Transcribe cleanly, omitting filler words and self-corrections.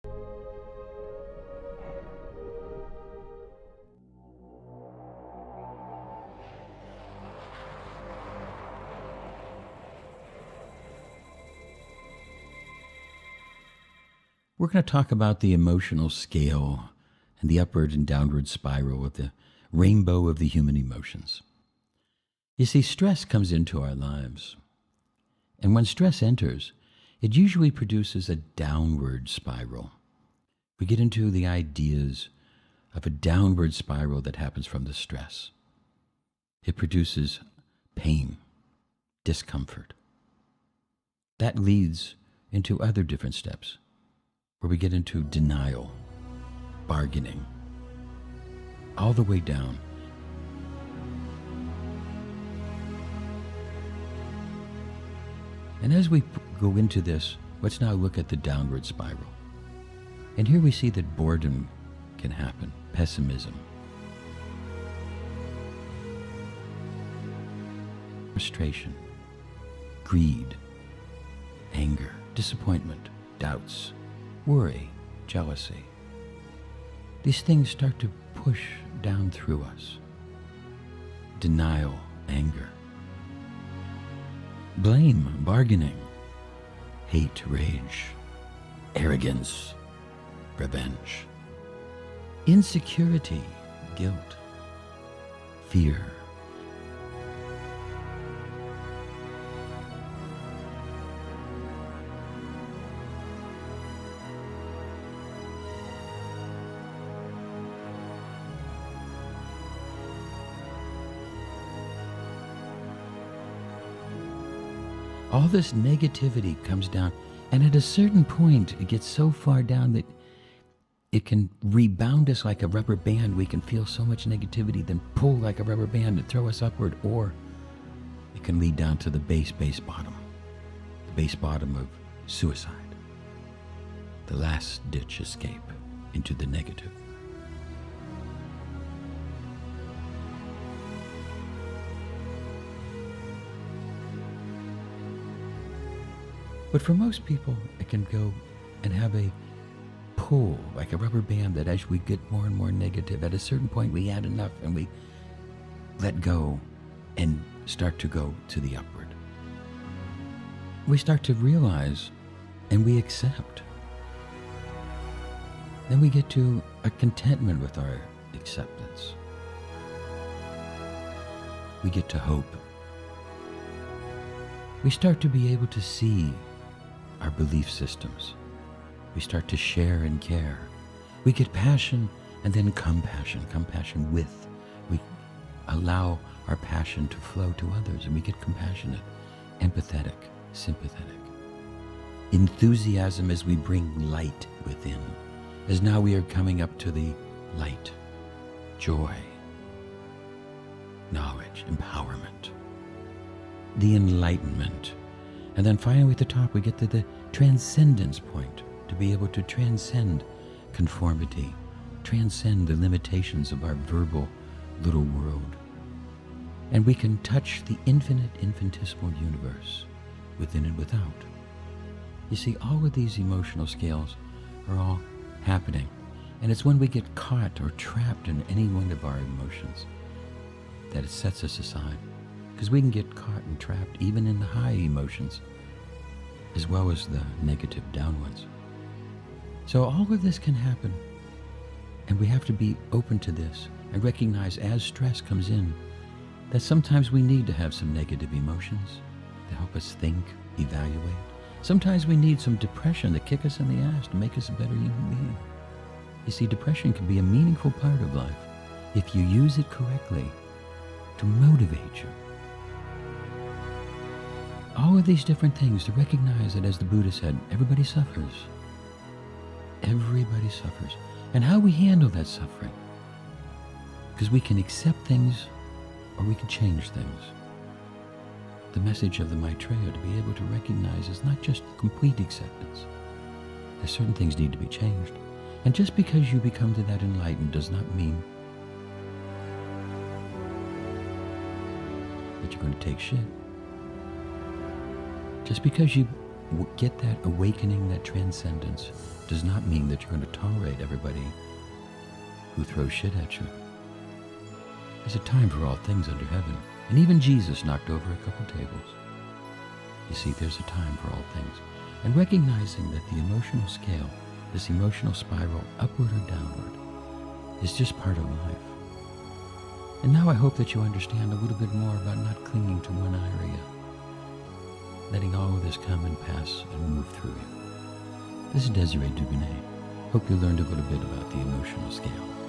We're going to talk about the emotional scale and the upward and downward spiral of the rainbow of the human emotions. You see, stress comes into our lives. And when stress enters, it usually produces a downward spiral. We get into the ideas of a downward spiral that happens from the stress. It produces pain, discomfort. That leads into other different steps, where we get into denial, bargaining, all the way down. And as we go into this, let's now look at the downward spiral. And here we see that boredom can happen, pessimism, frustration, greed, anger, disappointment, doubts, worry, jealousy. These things start to push down through us. Denial, anger. Blame, bargaining. Hate, rage. Arrogance, revenge. Insecurity, guilt. Fear. All this negativity comes down, and at a certain point, it gets so far down that it can rebound us like a rubber band. We can feel so much negativity, then pull like a rubber band and throw us upward, or it can lead down to the base bottom, the base bottom of suicide, the last ditch escape into the negative. But for most people, it can go and have a pull, like a rubber band, that as we get more and more negative, at a certain point we add enough and we let go and start to go to the upward. We start to realize and we accept. Then we get to a contentment with our acceptance. We get to hope. We start to be able to see our belief systems. We start to share and care. We get passion and then compassion with. We allow our passion to flow to others, and we get compassionate, empathetic, sympathetic. Enthusiasm as we bring light within, as now we are coming up to the light, joy, knowledge, empowerment, the enlightenment. And then finally at the top, we get to the transcendence point, to be able to transcend conformity, transcend the limitations of our verbal little world. And we can touch the infinite, infinitesimal universe, within and without. You see, all of these emotional scales are all happening. And it's when we get caught or trapped in any one of our emotions that it sets us aside. Because we can get caught and trapped even in the high emotions, as well as the negative down ones. So all of this can happen, and we have to be open to this and recognize as stress comes in that sometimes we need to have some negative emotions to help us think, evaluate. Sometimes we need some depression to kick us in the ass to make us a better human being. You see, depression can be a meaningful part of life if you use it correctly to motivate you. All of these different things to recognize that, as the Buddha said, everybody suffers. Everybody suffers. And how we handle that suffering. Because we can accept things or we can change things. The message of the Maitreya to be able to recognize is not just complete acceptance. There's certain things need to be changed. And just because you become to that enlightened does not mean that you're going to take shit. Just because you get that awakening, that transcendence, does not mean that you're going to tolerate everybody who throws shit at you. There's a time for all things under heaven. And even Jesus knocked over a couple tables. You see, there's a time for all things. And recognizing that the emotional scale, this emotional spiral, upward or downward, is just part of life. And now I hope that you understand a little bit more about not clinging to one area, letting all of this come and pass and move through you. This is Desiree Dubonnet. Hope you learned a little bit about the emotional scale.